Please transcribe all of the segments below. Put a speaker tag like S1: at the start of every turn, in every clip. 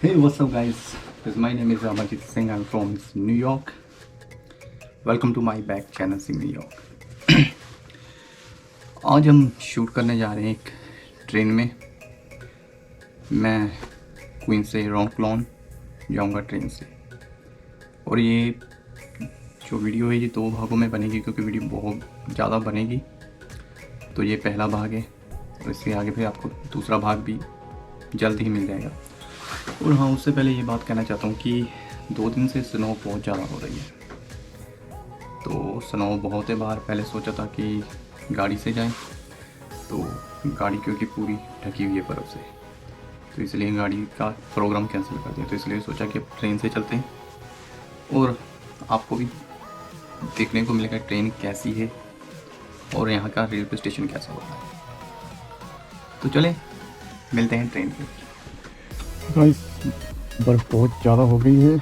S1: Hey, what's up, guys? My name is Amarjit Singh. I'm from New York. Welcome to my back channel, Sing New York. आज हम shoot करने जा रहे हैं एक train में। मैं क्वीन से रोंकलॉन जाऊंगा ट्रेन से, और ये जो वीडियो है ये 2 भागों में बनेगी क्योंकि वीडियो बहुत ज़्यादा बनेगी। तो ये पहला भाग है और इससे आगे फिर आपको दूसरा भाग भी जल्द ही मिल जाएगा। और हाँ, उससे पहले ये बात कहना चाहता हूँ कि 2 दिन से स्नो बहुत ज़्यादा हो रही है। तो स्नो बहुत है बाहर। पहले सोचा था कि गाड़ी से जाएं, तो गाड़ी क्योंकि पूरी ढकी हुई है बर्फ़ से, तो इसलिए गाड़ी का प्रोग्राम कैंसिल कर दिया। तो इसलिए सोचा कि अब ट्रेन से चलते हैं और आपको भी देखने को मिलेगा ट्रेन कैसी है और यहाँ का रेलवे स्टेशन कैसा होता है। तो चलें, मिलते हैं ट्रेन पे। गाइस, बर्फ़ बहुत ज़्यादा हो गई है।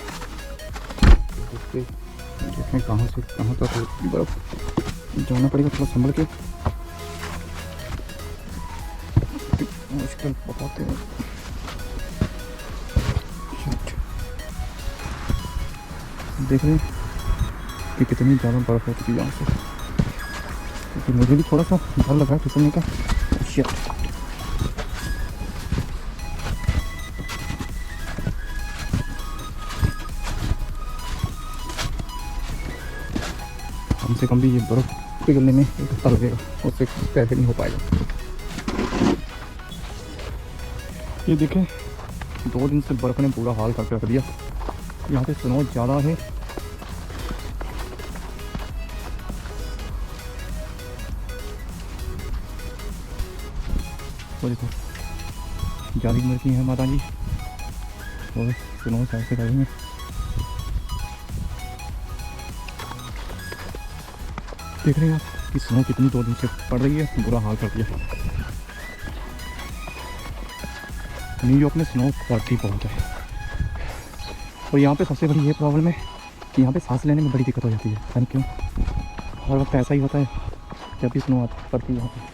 S1: देखें कहाँ से कहाँ तक होती बर्फ़। जाना पड़ेगा थोड़ा संभल के, मुश्किल बहुत है। देख रहे हैं कि कितनी ज़्यादा बर्फ़ हो चुकी है यहाँ से, क्योंकि मुझे भी थोड़ा सा डर लगा फिसलने का। शिट। कम से कम भी ये बर्फ़ पिघलने में 1 हफ्ता लगेगा, उससे पहले नहीं हो पाएगा। ये देखें, 2 दिन से बर्फ़ ने पूरा हाल करके रख दिया। यहाँ पे स्नो ज़्यादा है। वो देखो, जाली उम्र की है माता जी, और स्नो साइड से करेंगे। देख रहे हैं आप कि स्नो कितनी 2 दिन से पड़ रही है, बुरा हाल कर दिया। न्यूयॉर्क में स्नो पड़ती बहुत है, और यहाँ पे सबसे बड़ी ये प्रॉब्लम है कि यहाँ पे सांस लेने में बड़ी दिक्कत हो जाती है। पता नहीं क्यों, हर वक्त ऐसा ही होता है जब भी स्नो पड़ती है यहाँ पे।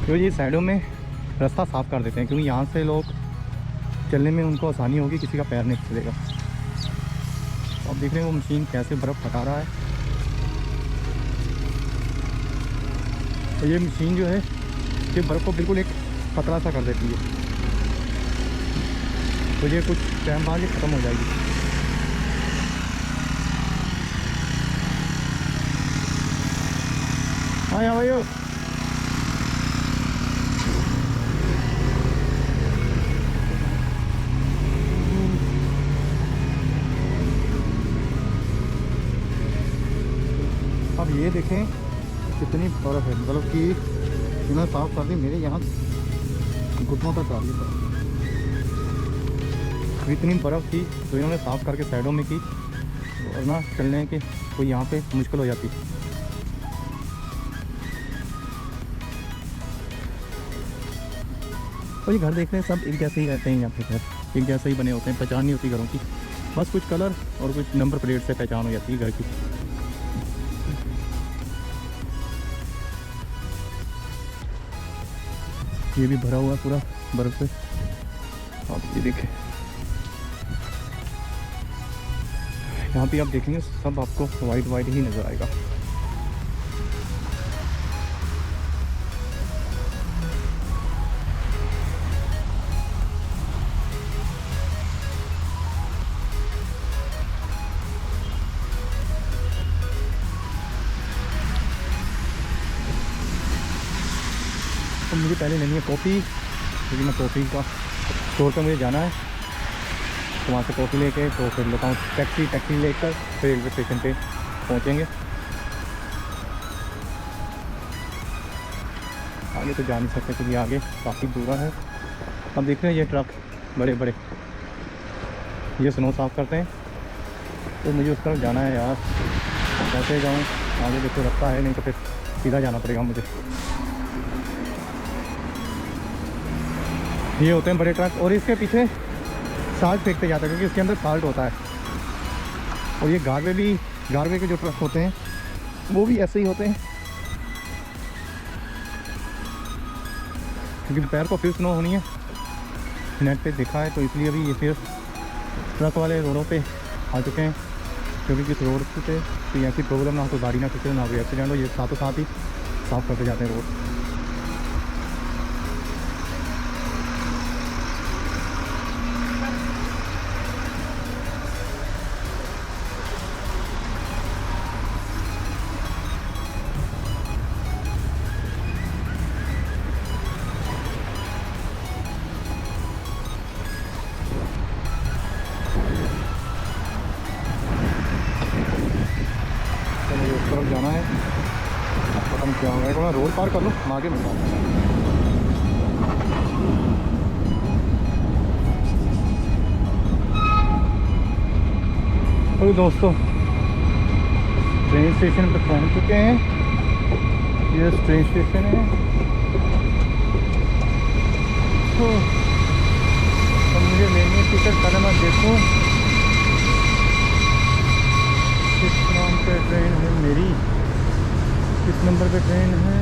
S1: तो ये साइडों में रास्ता साफ़ कर देते हैं क्योंकि यहाँ से लोग चलने में उनको आसानी होगी, किसी का पैर नहीं फिसलेगा। अब देख रहे हैं वो मशीन कैसे बर्फ़ हटा रहा है। तो ये मशीन जो है ये बर्फ़ को बिल्कुल एक पतला सा कर देती है, तो ये कुछ टाइम बाद ये ख़त्म हो जाएगी। हाँ यहाँ भाई, अब ये देखें कितनी बर्फ़ है, मतलब कि इन्होंने साफ़ कर दी। मेरे यहाँ घुटनों तक आ रही है बर्फ़। इतनी बर्फ़ थी तो इन्होंने साफ़ करके साइडों में की, वरना चलने के कोई यहाँ पे मुश्किल हो जाती। और ये घर देख रहे हैं सब एक जैसे ही रहते हैं। यहाँ पे घर एक जैसे ही बने होते हैं, पहचान नहीं होती घरों की, बस कुछ कलर और कुछ नंबर प्लेट से पहचान हो जाती है घर की। ये भी भरा हुआ है पूरा बर्फ़ से। आप ये देखें, यहाँ पे आप देखेंगे सब आपको वाइट वाइट ही नज़र आएगा। तो मुझे पहले लेनी है कॉफ़ी, क्योंकि मैं कॉफ़ी का स्टोर पर मुझे जाना है। तो वहाँ से कॉफ़ी लेके तो फिर लेता हूँ टैक्सी लेकर फिर रेलवे स्टेशन पे पहुँचेंगे। आगे तो जा नहीं सकते क्योंकि आगे काफ़ी दूर है। अब देख रहे हैं ये ट्रक बड़े बड़े ये स्नो साफ़ करते हैं, तो मुझे उस तरफ जाना है यार। कैसे जाऊँ, आगे देखो रास्ता है नहीं तो फिर
S2: सीधा जाना पड़ेगा मुझे। ये होते हैं बड़े ट्रक और इसके पीछे साल्ट फेंकते जाते हैं क्योंकि इसके अंदर साल्ट होता है। और ये गारवे के जो ट्रक होते हैं वो भी ऐसे ही होते हैं क्योंकि दोपहर को फिर स्नो होनी है, नेट पे देखा है, तो इसलिए अभी ये फिर ट्रक वाले रोडों पे आ चुके हैं क्योंकि किस रोड पे कोई ऐसी प्रॉब्लम ना हो तो गाड़ी ना खींचे ना कोई एक्सीडेंट हो। ये साथों साथ ही साफ करते जाते हैं रोड। उस तरफ जाना है, पता नहीं क्या होगा। मैं रोड पार कर लूँ, मैं आगे मिलता हूँ। और दोस्तों ट्रेन स्टेशन पर पहुँच चुके हैं। ये ट्रेन स्टेशन है। तो मुझे लेनी है टिकट, पहले मैं देखूँ किस नाम पे ट्रेन है मेरी, किस नंबर पे ट्रेन है।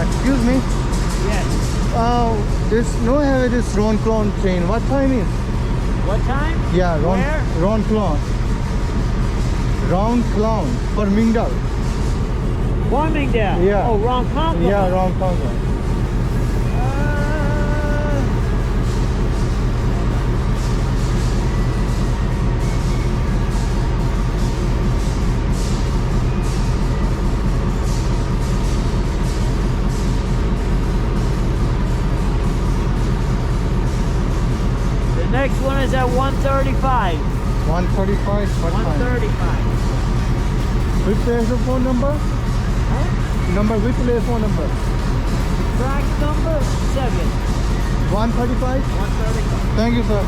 S2: Excuse me.
S3: Yes.
S2: This no have this Ronclon train. What time is?
S3: What time?
S2: Yeah,
S3: Where?
S2: Ronclon. Ronclon for Mingdal.
S3: Farmingdale.
S2: Yeah.
S3: Oh, wrong compliment.
S2: Yeah, Ronclon.
S3: The next one is at 1:35.
S2: 1:35. What time?
S3: 1:35.
S2: Which telephone number?
S3: Huh?
S2: Number, which telephone number?
S3: Track number 7.
S2: 1:35.
S3: 1:35.
S2: Thank you, sir.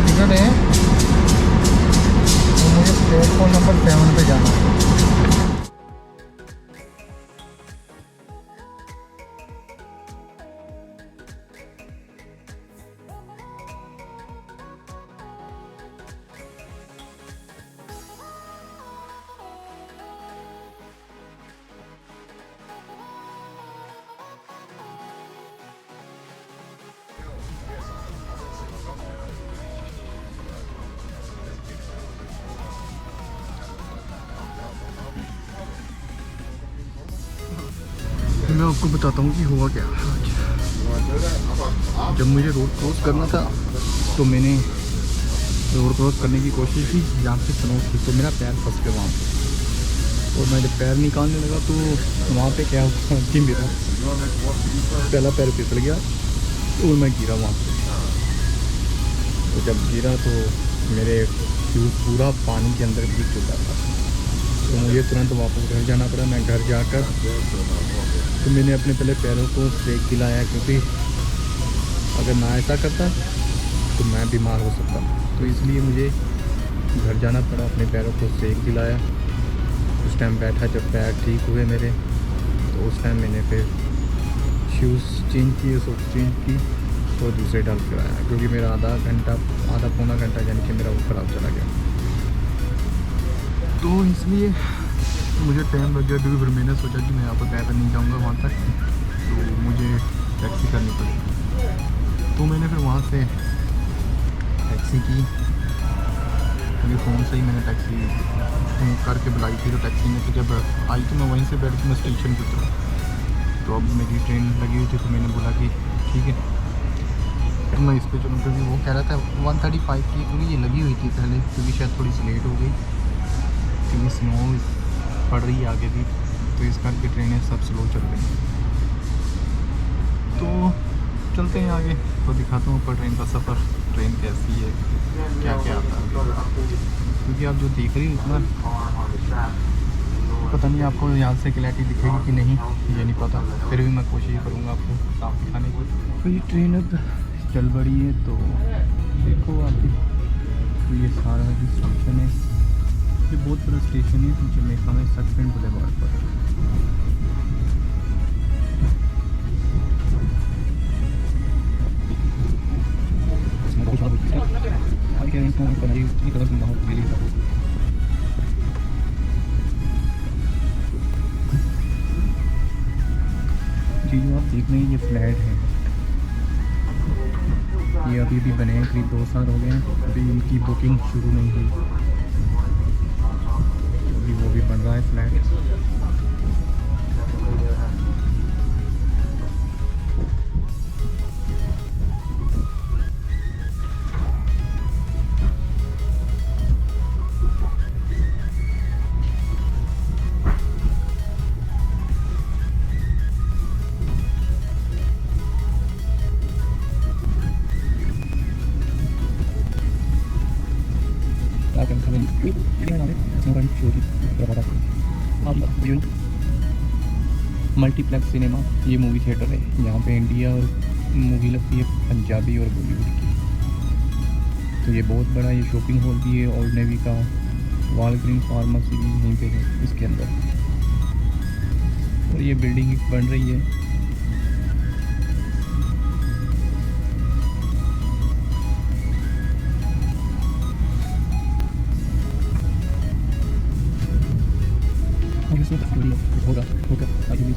S2: Ticket है तो मुझे platform number 7 पे जाना है। मैं आपको बताता हूँ कि हुआ क्या आज। जब मुझे रोड क्रॉस करना था तो मैंने रोड क्रॉस करने की कोशिश की, जहाँ पे स्नो थी तो मेरा पैर फंस गया वहाँ पे। और मैं जब पैर निकालने लगा तो वहाँ पे क्या हुआ कि मेरा पहला पैर फिसल गया और मैं गिरा वहाँ पे। तो जब गिरा तो मेरे शूज़ पूरा पानी के अंदर भीग चुका था, तो मुझे तुरंत वापस घर जाना पड़ा। मैं घर जाकर तो मैंने अपने पहले पैरों को सेक दिलाया, क्योंकि अगर ना ऐसा करता तो मैं बीमार हो सकता। तो इसलिए मुझे घर जाना पड़ा, अपने पैरों को सेक दिलाया। उस टाइम बैठा, जब पैर ठीक हुए मेरे तो तो उस टाइम मैंने फिर शूज़ चेंज किए, सॉक्स चेंज की और दूसरे डाल कर आया, क्योंकि मेरा आधा पौना घंटा यानी कि मेरा वो ख़राब चला गया। तो इसलिए मुझे टाइम लग गया, क्योंकि फिर मैंने सोचा कि मैं यहाँ पर पैदल नहीं जाऊँगा वहाँ तक, तो मुझे टैक्सी करनी पड़ी। तो मैंने फिर वहाँ से टैक्सी की, क्योंकि फ़ोन से ही मैंने टैक्सी करके बुलाई थी, तो टैक्सी में तो जब आई तो मैं वहीं से बैठ के मैं स्टेशन पर उतरा। तो अब मेरी ट्रेन लगी हुई थी, तो मैंने बोला कि ठीक है तो मैं इस पर चलूँ, क्योंकि वो कह रहा था 135 की, क्योंकि ये लगी हुई थी पहले, क्योंकि शायद थोड़ी सी लेट हो गई, क्योंकि स्नो पड़ रही है आगे भी, तो इस करके ट्रेनें सब स्लो चल रही हैं। तो चलते हैं आगे, तो दिखाता हूँ ऊपर ट्रेन का सफ़र, ट्रेन कैसी है, क्या क्या आता है, क्योंकि आप जो देख रही हो इतना पता नहीं आपको यहाँ से क्लैरिटी दिखेगी कि नहीं, ये नहीं पता, फिर भी मैं कोशिश करूँगा आपको साफ दिखाने की। तो ये ट्रेन अब चल पड़ी है, तो देखो आप भी, तो ये सारा ही स्टेशन है, ये बहुत बड़ा स्टेशन है जमैका में, सस्पेंड बुलेवार्ड पर। जी जो आप देख रहे हैं ये फ्लैट है, ये अभी भी बने हैं, करीब 2 साल हो गए हैं, अभी इनकी बुकिंग शुरू नहीं हुई, अभी वो भी बन रहा है फ्लैट। मल्टीप्लेक्स सिनेमा ये मूवी थिएटर है, यहाँ पे इंडिया और मूवी लगती है, पंजाबी और बॉलीवुड की। तो ये बहुत बड़ा ये शॉपिंग हॉल भी है, ओल्ड नेवी का, वालग्रीन फार्मेसी भी यहीं पे है इसके अंदर, और ये बिल्डिंग बन रही है। होगा आगे भी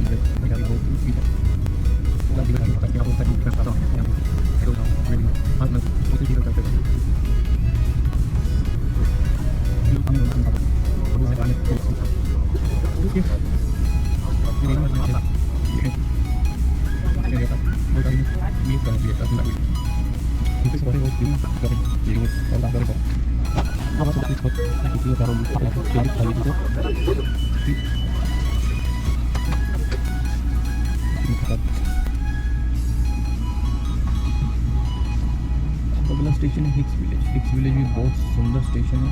S2: अगला स्टेशन है हिक्स विलेज। हिक्स विलेज भी बहुत सुंदर स्टेशन है,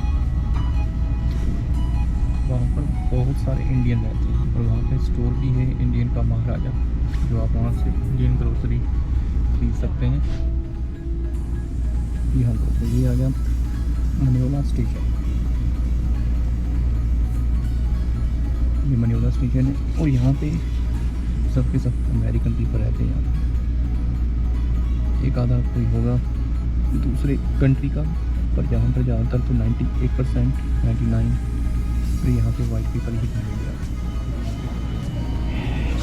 S2: वहाँ पर बहुत सारे इंडियन रहते हैं, और वहाँ पे स्टोर भी है इंडियन का महाराजा, जो आप वहाँ से इंडियन ग्रोसरी खरीद सकते हैं। यहाँ तो ये आ गया मनियोला स्टेशन, ये मनियोला स्टेशन है, और यहाँ पे सब के सब अमेरिकन पीपल रहते हैं। यहाँ एक आधा कोई होगा दूसरे कंट्री का, पर यहाँ पर ज़्यादातर तो 98% 99 तो यहाँ पे वाइट पीपल ही मिलेगा।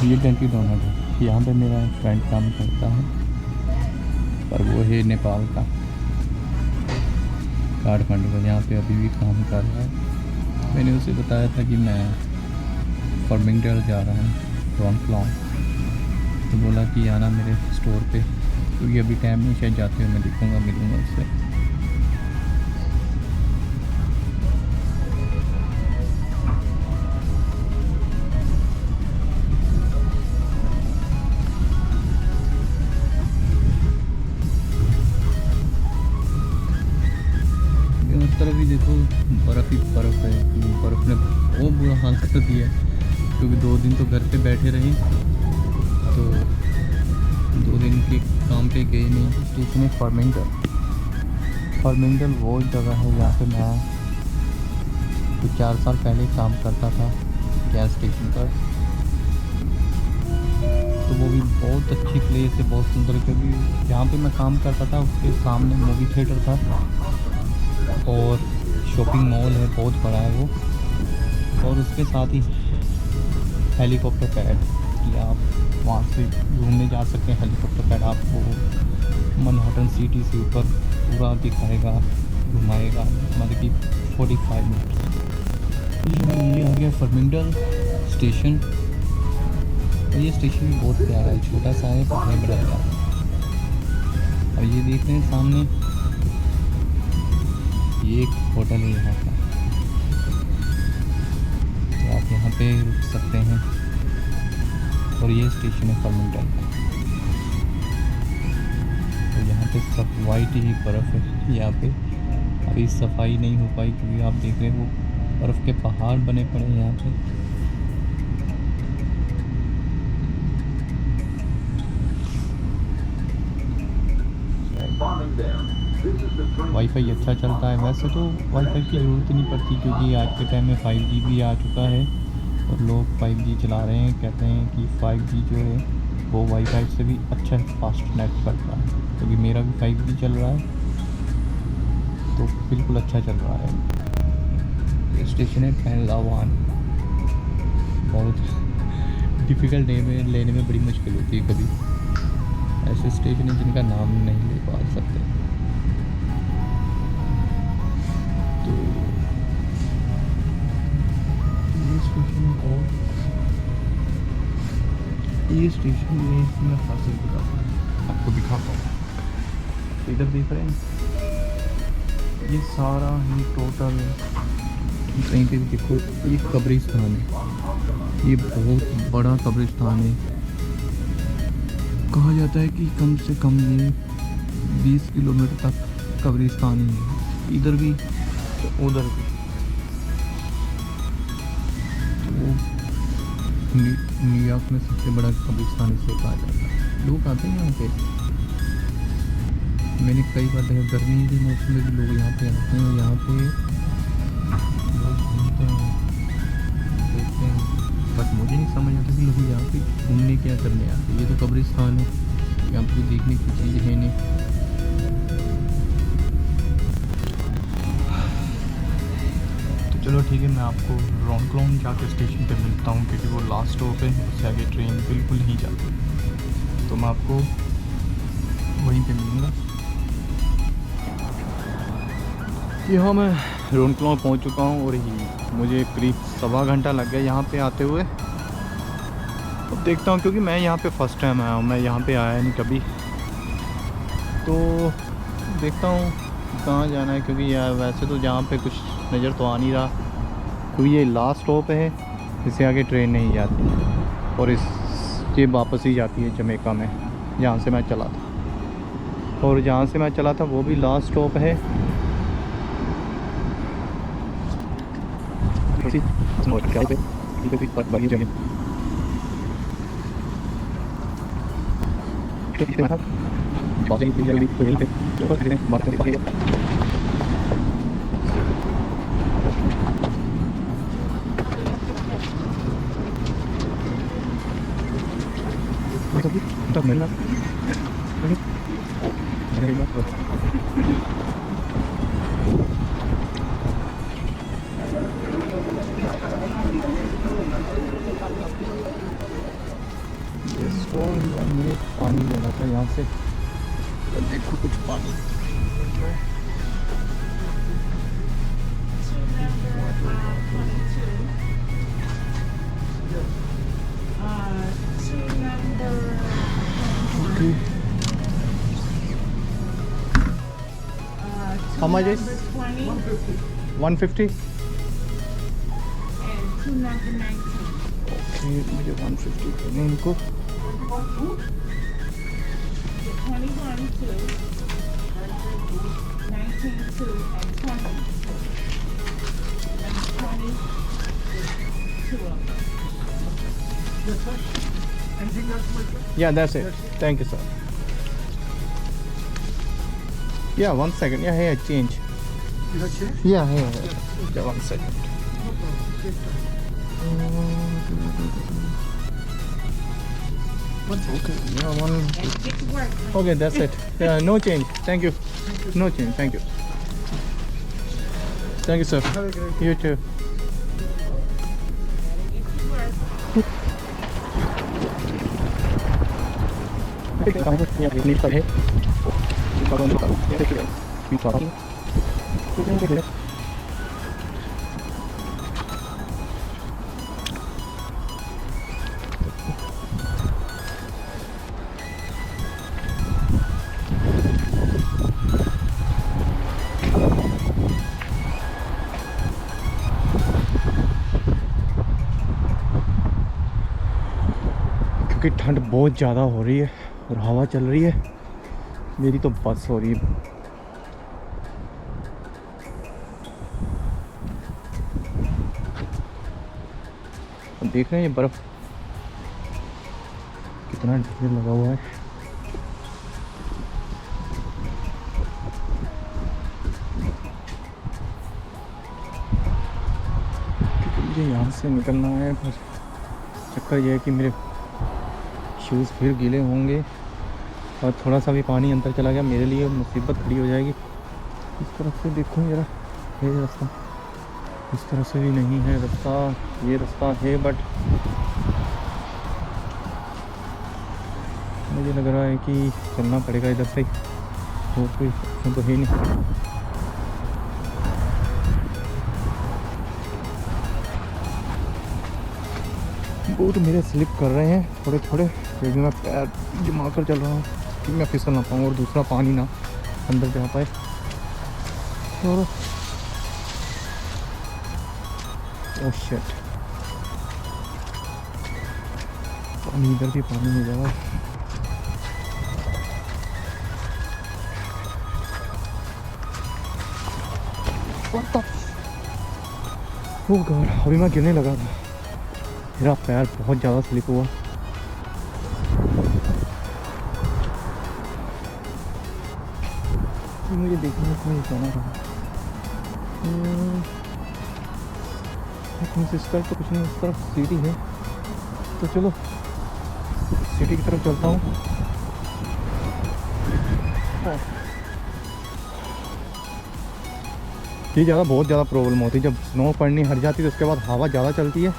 S2: ये डंकी डोनट है, यहाँ पे मेरा फ्रेंड काम करता है, पर वो है नेपाल का, काठमांडू का, यहाँ पे अभी भी काम कर रहा है। मैंने उसे बताया था कि मैं फर्मिंगडेल जा रहा हूँ, रॉन्क्लॉन, तो बोला कि आना मेरे स्टोर पे, क्योंकि अभी टाइम नहीं, शायद जाते हुए मैं दिखूँगा, मिलूँगा उससे। उस तरफ भी देखो बर्फ़ ही बर्फ़ है, बर्फ़ ने बहुत बुरा हाल कर दिया है, क्योंकि 2 दिन तो घर पे बैठे रहे, तो 2 दिन के काम पे गए नहीं। तो इसमें फर्मिंगडेल वो जगह है जहाँ पे मैं कुछ 4 साल पहले काम करता था, गैस स्टेशन पर। तो वो भी बहुत अच्छी प्लेस है, बहुत सुंदर। क्योंकि जहाँ पे मैं काम करता था उसके सामने मूवी थिएटर था और शॉपिंग मॉल है, बहुत बड़ा है वो। और उसके साथ ही हेलीकॉप्टर पैड कि आप वहाँ से घूमने जा सकते हैं। हेलीकॉप्टर पैड आपको मैनहट्टन सिटी से ऊपर पूरा दिखाएगा, घुमाएगा, मतलब कि 45 मिनट। ये आ गया फर्मिंगडन स्टेशन। और ये स्टेशन भी बहुत प्यारा है, छोटा सा है पर है बड़ा प्यारा। और ये देख रहे हैं सामने, ये एक होटल है यहाँ का, तो आप यहाँ पे रुक सकते हैं। और ये स्टेशन है फर्मिंगडन का। तो यहाँ पे सब वाइट ही बर्फ़ है यहाँ पे। अभी सफाई नहीं हो पाई क्योंकि आप देख रहे हैं वो बर्फ़ के पहाड़ बने पड़े हैं यहाँ पे। वाईफाई अच्छा चलता है। वैसे तो वाईफाई की ज़रूरत ही नहीं पड़ती क्योंकि आज के टाइम में 5G भी आ चुका है और लोग 5G चला रहे हैं। कहते हैं कि 5G जो है वो वाईफाई से भी अच्छा फास्ट नेट करता है। क्योंकि मेरा भी 5G चल रहा है तो बिल्कुल अच्छा चल रहा है। ये स्टेशन है पहलवान। बहुत डिफ़िकल्ट नेम है, लेने में बड़ी मुश्किल होती है। कभी ऐसे स्टेशन है जिनका नाम नहीं ले पा सकते। तो ये स्टेशन बहुत, ये स्टेशन में मैं खासियत बताता हूँ, आपको दिखाता हूँ। इधर देख रहे हैं, ये सारा ही टोटल कहीं पे भी देखो ये कब्रिस्तान है। ये बहुत बड़ा कब्रिस्तान है। कहा जाता है कि कम से कम ये 20 किलोमीटर तक कब्रिस्तान ही है, इधर भी तो उधर भी। तो न्यूयॉर्क में सबसे बड़ा कब्रिस्तान इसे कहा जाता है। लोग आते हैं यहाँ पे, मैंने कई बार देखा गर्मी के मौसम में भी लोग यहाँ पे आते हैं। यहाँ पे लोग घूमते हैं, देखते हैं। बट मुझे नहीं समझ आता कि लोग यहाँ पे घूमने क्या करने आते हैं। ये तो कब्रिस्तान है, यहाँ पे देखने की चीज़ है नहीं। तो चलो ठीक है, मैं आपको रोनक्लोन जाके स्टेशन पे मिलता हूँ क्योंकि वो लास्ट स्टॉप है, उससे आगे ट्रेन बिल्कुल नहीं जाती। तो मैं आपको वहीं पे मिलूँगा। यहाँ मैं रोनक्लोन पहुँच चुका हूँ और मुझे करीब 1.25 घंटा लग गया यहाँ पे आते हुए। अब देखता हूँ क्योंकि मैं यहाँ पे फ़र्स्ट टाइम आया हूँ, मैं यहाँ पे आया नहीं कभी। तो देखता हूँ कहाँ जाना है क्योंकि यार वैसे तो जहाँ पे कुछ नज़र तो आ नहीं रहा क्योंकि ये लास्ट स्टॉप है, इससे आगे ट्रेन नहीं जाती और ये वापस ही जाती है जमैका में, जहाँ से मैं चला था। और जहाँ से मैं चला था वो भी लास्ट स्टॉप है। मुझे पानी लेना था यहाँ से, देखो कुछ पानी। How much is? 150.
S4: And two number 19.
S2: Okay, मुझे 150 करने इनको।
S4: The 21 2, 19 2, and 20. And 20 is 2 of them.
S2: Yeah, that's it. Thank you, sir. Yeah, 1 second. Yeah, here, change.
S5: You have change?
S2: Yeah, here. Yeah, 1 second. Okay, yeah, one.
S4: Let's get to work.
S2: Okay, that's it. Yeah, no change. Thank you. No change. Thank you. Thank you, sir. You too. क्योंकि ठंड बहुत ज़्यादा हो रही है और हवा चल रही है, मेरी तो बस हो रही है। अब देख रहे हैं ये बर्फ़ कितना ढेर लगा हुआ है। क्योंकि मुझे यहाँ से निकलना है, पर चक्कर ये है कि मेरे शूज़ फिर गीले होंगे और थोड़ा सा भी पानी अंदर चला गया मेरे लिए मुसीबत खड़ी हो जाएगी। इस तरफ से देखो जरा, ये रास्ता इस तरफ से भी नहीं है रास्ता, ये रास्ता है बट मुझे लग रहा है कि चलना पड़ेगा इधर से, और कोई ऑप्शन तो है नहीं। बूट मेरे स्लिप कर रहे हैं थोड़े थोड़े, क्योंकि मैं पैर जमा कर चल रहा हूँ कि मैं फिसल ना पाऊँ और दूसरा पानी ना अंदर जा पाए। और ओह शिट, पानी इधर भी पानी नहीं जा रहा। ओह गॉड, अभी मैं गिरने लगा था, मेरा पैर बहुत ज़्यादा स्लिप हुआ। मुझे देखने को जाना था इस तरफ तो कुछ नहीं, उस तरफ सिटी है, तो चलो सिटी की तरफ चलता हूँ। ये बहुत ज़्यादा प्रॉब्लम होती है जब स्नो पड़नी हट जाती है, तो उसके बाद हवा ज़्यादा चलती है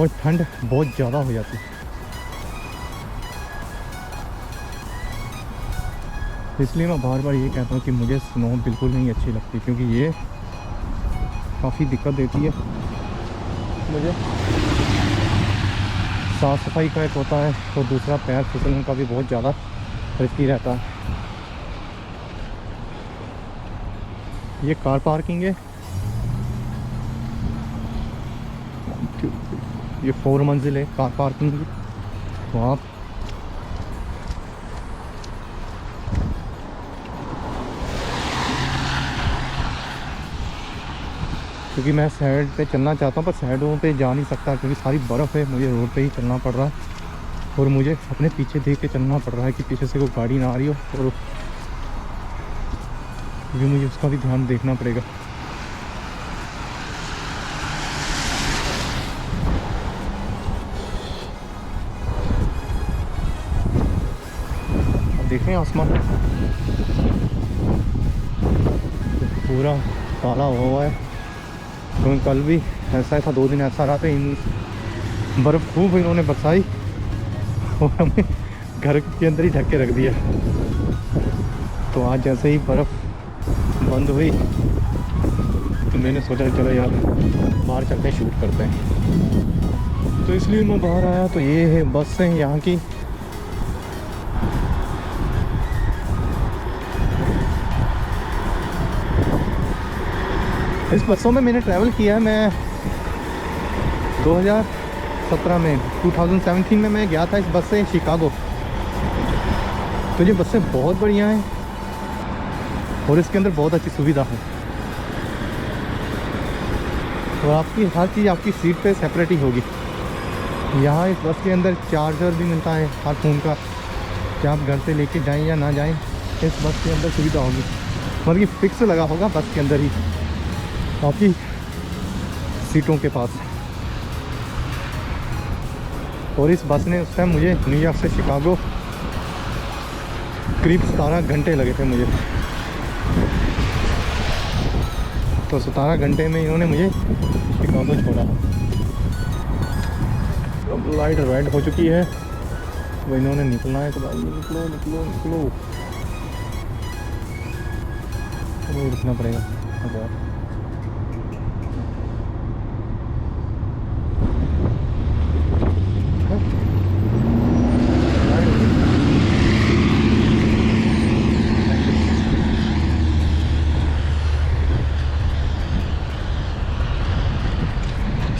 S2: और ठंड बहुत ज़्यादा हो जाती है। इसलिए मैं बार बार ये कहता हूँ कि मुझे स्नो बिल्कुल नहीं अच्छी लगती, क्योंकि ये काफ़ी दिक्कत देती है मुझे। साफ़ सफाई का एक होता है और दूसरा पैर फिसलने का भी बहुत ज़्यादा रिस्की रहता है। ये कार पार्किंग है, ये 4 मंजिल है कार पार्किंग की, तो आप क्योंकि मैं साइड पे चलना चाहता हूँ पर साइडों पे जा नहीं सकता क्योंकि सारी बर्फ़ है, मुझे रोड पे ही चलना पड़ रहा है और मुझे अपने पीछे देख के चलना पड़ रहा है कि पीछे से कोई गाड़ी ना आ रही हो, और क्योंकि मुझे उसका भी ध्यान देखना पड़ेगा। देख रहे हैं आसमान पूरा काला हुआ है, क्योंकि कल भी ऐसा था, 2 दिन ऐसा रहा था। इन बर्फ़ खूब इन्होंने बरसाई और हमें घर के अंदर ही ढक के रख दिया। तो आज जैसे ही बर्फ़ बंद हुई तो मैंने सोचा चलो यार बाहर चलते हैं, शूट करते हैं, तो इसलिए मैं बाहर आया। तो ये है बस है यहाँ की, इस बसों में मैंने ट्रैवल किया है। मैं 2017 में 2017 में मैं गया था इस बस से शिकागो। तो ये बसें बहुत बढ़िया हैं और इसके अंदर बहुत अच्छी सुविधा है, और आपकी हर चीज़ आपकी सीट पे सेपरेट ही होगी। यहाँ इस बस के अंदर चार्जर भी मिलता है हर फ़ोन का, कि आप घर से लेके जाएं या ना जाएं, इस बस के अंदर सुविधा होगी। मतलब कि फिक्स लगा होगा बस के अंदर ही आपकी सीटों के पास। और इस बस ने उस टाइम मुझे न्यूयॉर्क से शिकागो करीब 17 घंटे लगे थे मुझे। तो 17 घंटे में इन्होंने मुझे शिकागो छोड़ा। अब लाइट रेड हो चुकी है, वो इन्होंने निकलना है। तो भाई निकलो निकलो निकलो, तो रुकना पड़ेगा। अब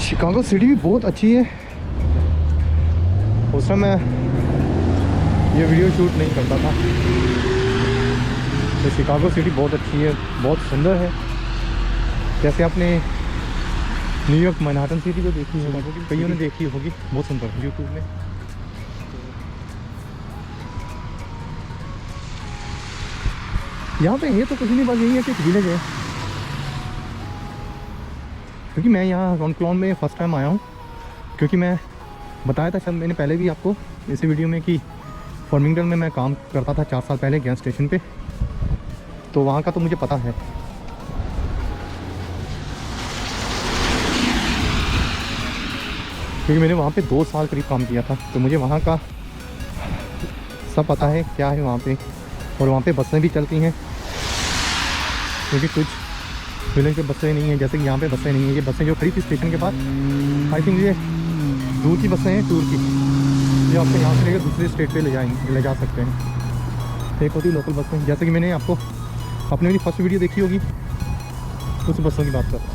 S2: शिकागो सिटी भी बहुत अच्छी है। उस समय मैं ये वीडियो शूट नहीं करता था। तो शिकागो सिटी बहुत अच्छी है, बहुत सुंदर है। जैसे आपने न्यूयॉर्क मैनहट्टन सिटी को देखी है, कईयों ने देखी होगी, बहुत सुंदर यूट्यूब में। यहाँ पे है तो कुछ नहीं, बस यही है कि विलेज है। क्योंकि मैं यहाँ रॉन क्लॉन में फ़र्स्ट टाइम आया हूँ, क्योंकि मैं बताया था शायद मैंने पहले भी आपको इसी वीडियो में कि फॉर्मिंगटन में मैं काम करता था 4 साल पहले गैस स्टेशन पे। तो वहाँ का तो मुझे पता है। क्योंकि मैंने वहाँ पे 2 साल करीब काम किया था, तो मुझे वहाँ का सब पता है क्या है वहाँ पे। और वहाँ पे बसें भी चलती हैं, क्योंकि कुछ विलेज पे बसें नहीं हैं, जैसे कि यहाँ पे बसें नहीं हैं। ये बसें जो खड़ी थी स्टेशन के पास, आई थिंक ये दूर की बसें हैं, टूर की, ये आपको यहाँ से लेकर दूसरे स्टेट पे ले जा सकते हैं। एक होती लोकल बसें, जैसे कि मैंने आपको अपने मेरी फर्स्ट वीडियो देखी होगी, उस बसों की बात कर रहा हूँ।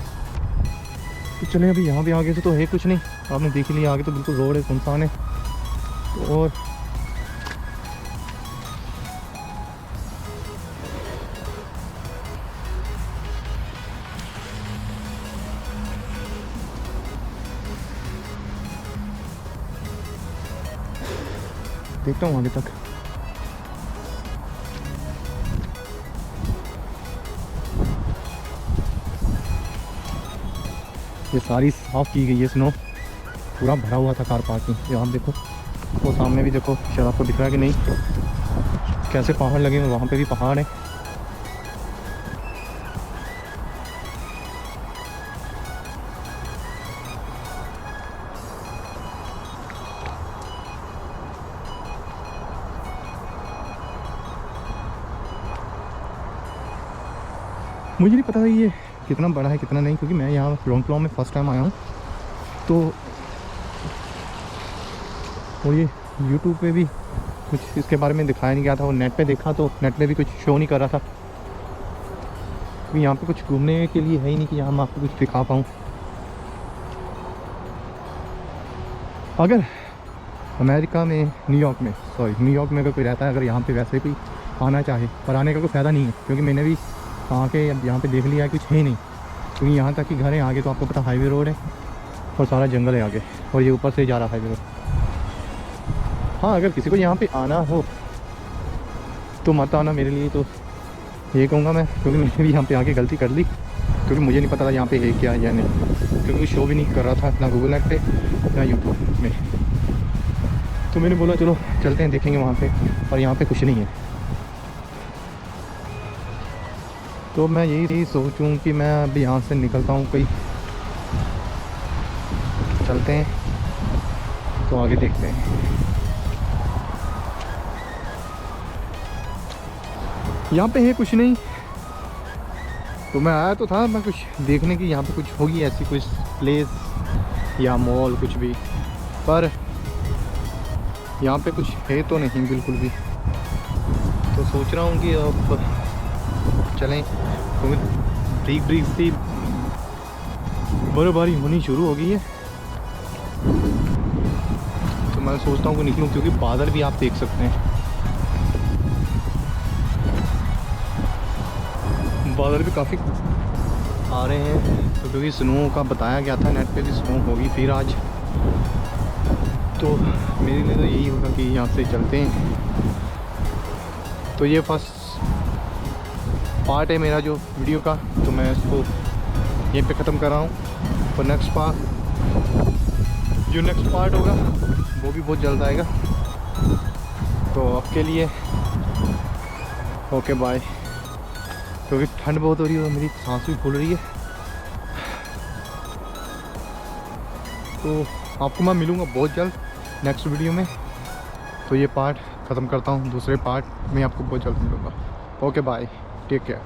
S2: तो चलें, अभी यहाँ भी आगे से तो है कुछ नहीं, आपने देख ही लिया। आगे तो बिल्कुल रोड है, सुनसान है। और देखता हूँ आगे तक। ये सारी साफ़ की गई है, स्नो पूरा भरा हुआ था कार पार्किंग। यहाँ देखो, वो सामने भी देखो, शायद आपको दिख रहा है कि नहीं, कैसे पहाड़ लगे हैं। वहाँ पे भी पहाड़ है। मुझे नहीं पता था ये कितना बड़ा है कितना नहीं, क्योंकि मैं यहाँ रॉन क्लॉन में फ़र्स्ट टाइम आया हूँ। तो और ये यूट्यूब पे भी कुछ इसके बारे में दिखाया नहीं गया था, और नेट पे देखा तो नेट पे भी कुछ शो नहीं कर रहा था। क्योंकि यहाँ पे कुछ घूमने के लिए है ही नहीं कि यहाँ मैं आपको कुछ दिखा पाऊँ। अगर अमेरिका में न्यूयॉर्क में अगर कोई रहता है, अगर यहाँ पे वैसे कोई आना चाहे, पर आने का कोई फ़ायदा नहीं है, क्योंकि मैंने भी आके यहाँ पे देख लिया है कुछ है नहीं। क्योंकि यहाँ तक कि घर है, आगे तो आपको पता हाईवे रोड है और सारा जंगल है आगे, और ये ऊपर से जा रहा हाईवे रोड। हाँ, अगर किसी को यहाँ पे आना हो तो मत आना मेरे लिए, तो ये कहूँगा मैं, क्योंकि मैंने भी यहाँ पे आके गलती कर ली। क्योंकि मुझे नहीं पता था यहाँ पे है क्या या नहीं, क्योंकि शो भी नहीं कर रहा था ना गूगल मैप पे ना यूट्यूब में। तो मैंने बोला चलो चलते हैं, देखेंगे वहाँ पे, और यहाँ पे कुछ नहीं है। तो मैं यही सोचूं कि मैं अभी यहाँ से निकलता हूँ, कोई चलते हैं तो आगे देखते हैं। यहाँ पे है कुछ नहीं, तो मैं आया तो था मैं कुछ देखने की, यहाँ पे कुछ होगी ऐसी कुछ प्लेस या मॉल कुछ भी, पर यहाँ पे कुछ है तो नहीं बिल्कुल भी। तो सोच रहा हूँ कि अब चलें, क्योंकि ब्रीक सी बर्फबारी होनी शुरू हो गई है। तो मैं सोचता हूँ कि निकलूँ, क्योंकि बादल भी आप देख सकते हैं, बादल भी काफ़ी आ रहे हैं। तो क्योंकि स्नो का बताया गया था नेट पे भी स्नो होगी फिर आज, तो मेरे लिए तो यही होगा कि यहाँ से चलते हैं। तो ये फर्स्ट पार्ट है मेरा जो वीडियो का, तो मैं इसको यहीं पे ख़त्म कर रहा हूँ। और नेक्स्ट पार्ट होगा वो भी बहुत जल्द आएगा। तो आपके लिए ओके बाय। क्योंकि ठंड बहुत हो रही है और मेरी सांस भी फूल रही है। तो आपको मैं मिलूँगा बहुत जल्द नेक्स्ट वीडियो में। तो ये पार्ट ख़त्म करता हूँ, दूसरे पार्ट में आपको बहुत जल्द मिलूँगा। Okay bye, take care.